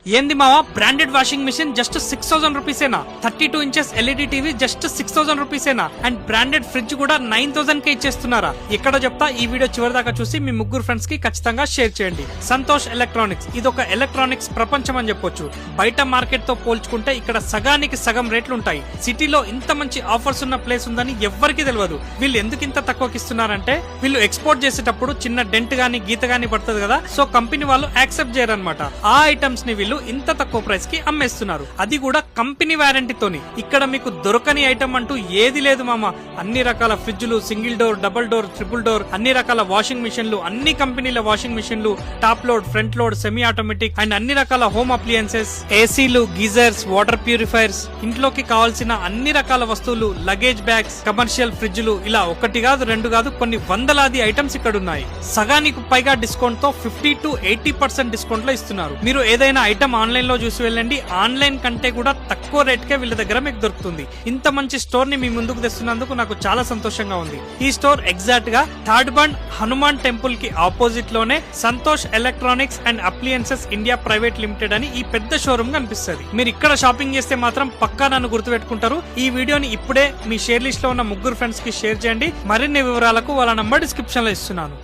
ఏంది మావా branded washing machine just 6000 రూపీసేనా 32 ఇంచెస్ ఎల్ఈడి టీవీ జస్ట్ 6000 రూపీసేనా అండ్ బ్రాండెడ్ ఫ్రిడ్జ్ కూడా 9000 కే ఇచ్చేస్తున్నారా? ఎక్కడ చెప్తా ఈ వీడియో చివరి దాకా చూసి మీ ముగ్గురు ఫ్రెండ్స్ కి ఖచ్చితంగా షేర్ చేయండి. సంతోష్ ఎలక్ట్రానిక్స్ ఇదొక ఎలక్ట్రానిక్స్ ప్రపంచం అని చెప్పొచ్చు. బయట మార్కెట్ తో పోల్చుకుంటే ఇక్కడ సగానికి సగం రేట్లు ఉంటాయి. సిటీలో ఇంత మంచి ఆఫర్స్ ఉన్న ప్లేస్ ఉందని ఎవ్వరికి తెలియదు. వీళ్ళు ఎందుకు ఇంత తక్కువకి ఇస్తున్నారంటే వీళ్ళు ఎక్స్పోర్ట్ చేసేటప్పుడు చిన్న డెంట్ గానీ గీత గానీ పడుతుంది కదా, సో కంపెనీ వాళ్ళు యాక్సెప్ట్ చేయరన్నమాట. ఆ ఐటమ్స్ ని వీళ్ళు ఇంత తక్కువ ప్రైస్ కి అమ్మేస్తున్నారు, అది కూడా కంపెనీ వారంటీతోని. ఇక్కడ మీకు దొరకని ఐటమ్ అంటూ ఏది లేదు మామ. అన్ని రకాల ఫ్రిడ్జ్లు, single door, double door, triple door, అన్ని రకాల వాషింగ్ మిషన్లు, అన్ని కంపెనీల వాషింగ్ మిషన్లు, top load, front load, semi automatic and అన్ని రకాల హోమ్ అప్లయన్సెస్, ఏసీలు, గీజర్స్, వాటర్ ప్యూరిఫైర్స్, ఇంట్లోకి కావాల్సిన అన్ని రకాల వస్తువులు, లగేజ్ బ్యాగ్స్, కమర్షియల్ ఫ్రిడ్జ్లు, ఇలా ఒకటి కాదు రెండు కాదు కొన్ని వందలాది ఐటమ్స్ ఇక్కడ ఉన్నాయి. సగానికి పైగా డిస్కౌంట్ తో 50 to 80% డిస్కౌంట్ లో ఇస్తున్నారు. మీరు ఏదైనా ఐటమ్ ఆన్లైన్ లో చూసి వెళ్ళండి, ఆన్లైన్ కంటే కూడా తక్కువ రేట్ కే వీళ్ళ దగ్గర మీకు దొరుకుతుంది. ఇంత మంచి స్టోర్ ని మీ ముందుకు తెస్తున్నందుకు నాకు చాలా సంతోషంగా ఉంది. ఈ స్టోర్ ఎగ్జాక్ట్ గా థర్డ్ బండ్ హనుమాన్ టెంపుల్ కి ఆపోజిట్ లోనే Santosh electronics and appliances India private limited అని ఈ పెద్ద షోరూమ్ కనిపిస్తుంది. మీరు ఇక్కడ షాపింగ్ చేస్తే మాత్రం పక్కా నన్ను గుర్తుపెట్టుకుంటారు. ఈ వీడియోని ఇప్పుడే మీ షేర్ లిస్ట్ లో ఉన్న ముగ్గురు ఫ్రెండ్స్ కి షేర్ చేయండి. మరిన్ని వివరాలకు వాళ్ళ నంబర్ డిస్క్రిప్షన్ లో ఇస్తున్నాను.